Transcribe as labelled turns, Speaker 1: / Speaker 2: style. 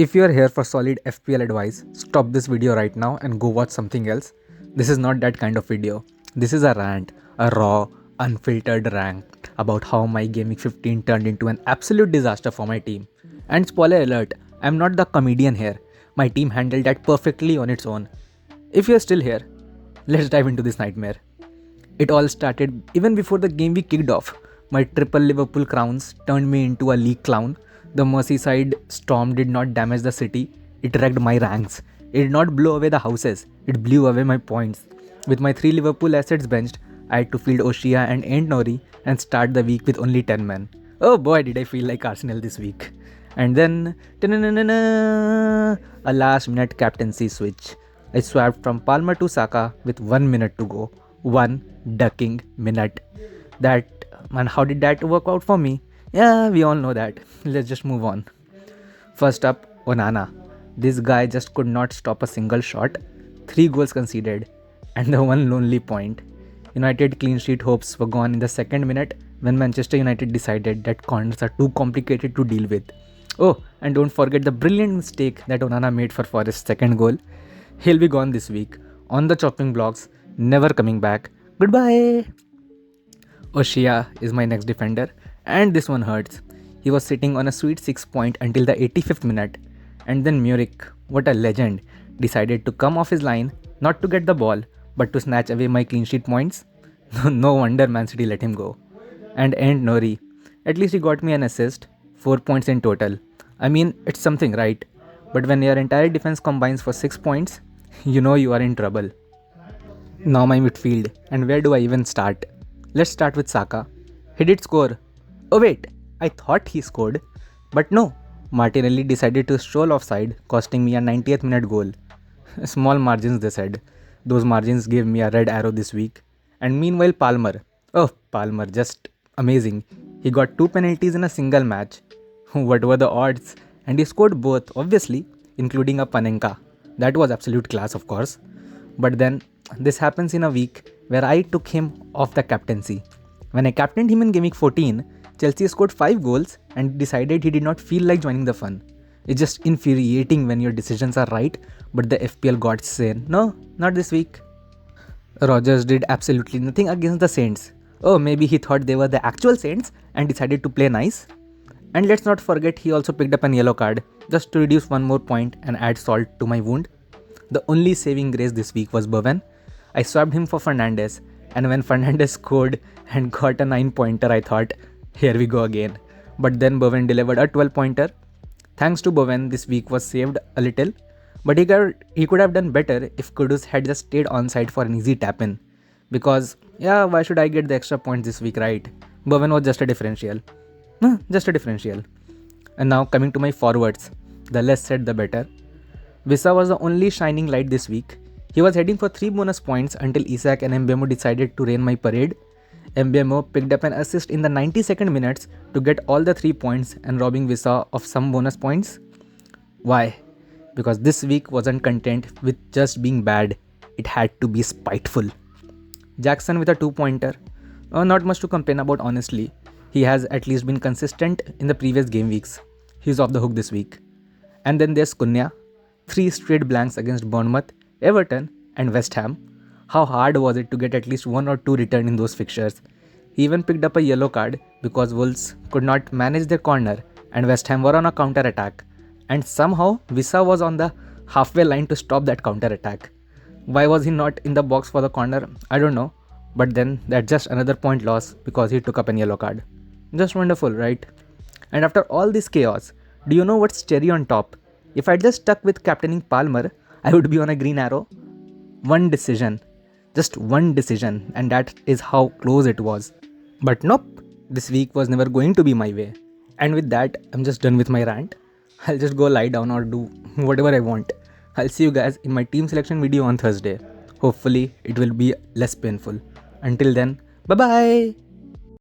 Speaker 1: If you are here for solid FPL advice, stop this video right now and go watch something else. This is not that kind of video. This is a rant, a raw, unfiltered rant about how my Game Week 15 turned into an absolute disaster for my team. And spoiler alert, I'm not the comedian here. My team handled that perfectly on its own. If you're still here, let's dive into this nightmare. It all started even before the game week kicked off. My triple Liverpool crowns turned me into a league clown. The Merseyside storm did not damage the city, it wrecked my ranks. It did not blow away the houses, it blew away my points. With my 3 Liverpool assets benched, I had to field Oshia and Ain't Nori and start the week with only 10 men. Oh boy, did I feel like Arsenal this week. And then, a last minute captaincy switch. I swapped from Palmer to Saka with 1 minute to go. 1 ducking minute. And how did that work out for me? Yeah, we all know that. Let's just move on. First up, Onana. This guy just could not stop a single shot. 3 goals conceded. And the one lonely point. United clean sheet hopes were gone in the second minute when Manchester United decided that corners are too complicated to deal with. Oh, and don't forget the brilliant mistake that Onana made for Forest's second goal. He'll be gone this week. On the chopping blocks. Never coming back. Goodbye. Oshia is my next defender. And this one hurts. He was sitting on a sweet 6 point until the 85th minute. And then Muric, what a legend, decided to come off his line, not to get the ball, but to snatch away my clean sheet points. No wonder Man City let him go. And Nori, at least he got me an assist, 4 points in total. I mean, it's something, right? But when your entire defense combines for 6 points, you know you are in trouble. Now my midfield, and where do I even start? Let's start with Saka. He did score. Oh wait, I thought he scored. But no, Martinelli decided to stroll offside, costing me a 90th minute goal. Small margins, they said. Those margins gave me a red arrow this week. And meanwhile Palmer. Oh, Palmer, just amazing. He got 2 penalties in a single match. What were the odds? And he scored both, obviously, including a Panenka. That was absolute class, of course. But then, this happens in a week where I took him off the captaincy. When I captained him in Game Week 14, Chelsea scored 5 goals and decided he did not feel like joining the fun. It's just infuriating when your decisions are right, but the FPL gods say, no, not this week. Rodgers did absolutely nothing against the Saints. Oh, maybe he thought they were the actual Saints and decided to play nice. And let's not forget he also picked up an yellow card, just to reduce 1 more point and add salt to my wound. The only saving grace this week was Bowen. I swapped him for Fernandes, and when Fernandes scored and got a 9-pointer, I thought, here we go again. But then Bowen delivered a 12-pointer. Thanks to Bowen, this week was saved a little, but he could have done better if Kudus had just stayed onside for an easy tap-in. Because, yeah, why should I get the extra points this week, right? Bowen was just a differential. Just a differential. And now coming to my forwards, the less said the better. Wissa was the only shining light this week. He was heading for 3 bonus points until Isak and Mbemo decided to rain my parade. Mbemo picked up an assist in the 92nd minutes to get all the 3 points and robbing Wissa of some bonus points. Why? Because this week wasn't content with just being bad, it had to be spiteful. Jackson with a 2-pointer. Not much to complain about, honestly. He has at least been consistent in the previous game weeks. He's off the hook this week. And then there's Cunha. 3 straight blanks against Bournemouth, Everton and West Ham. How hard was it to get at least 1 or 2 return in those fixtures? He even picked up a yellow card because Wolves could not manage their corner and West Ham were on a counter-attack. And somehow Wissa was on the halfway line to stop that counter-attack. Why was he not in the box for the corner? I don't know. But then that's just another point loss because he took up a yellow card. Just wonderful, right? And after all this chaos, do you know what's cherry on top? If I just stuck with captaining Palmer, I would be on a green arrow. One decision. Just one decision, and that is how close it was. But nope, this week was never going to be my way. And with that, I'm just done with my rant. I'll just go lie down or do whatever I want. I'll see you guys in my team selection video on Thursday. Hopefully, it will be less painful. Until then, bye-bye!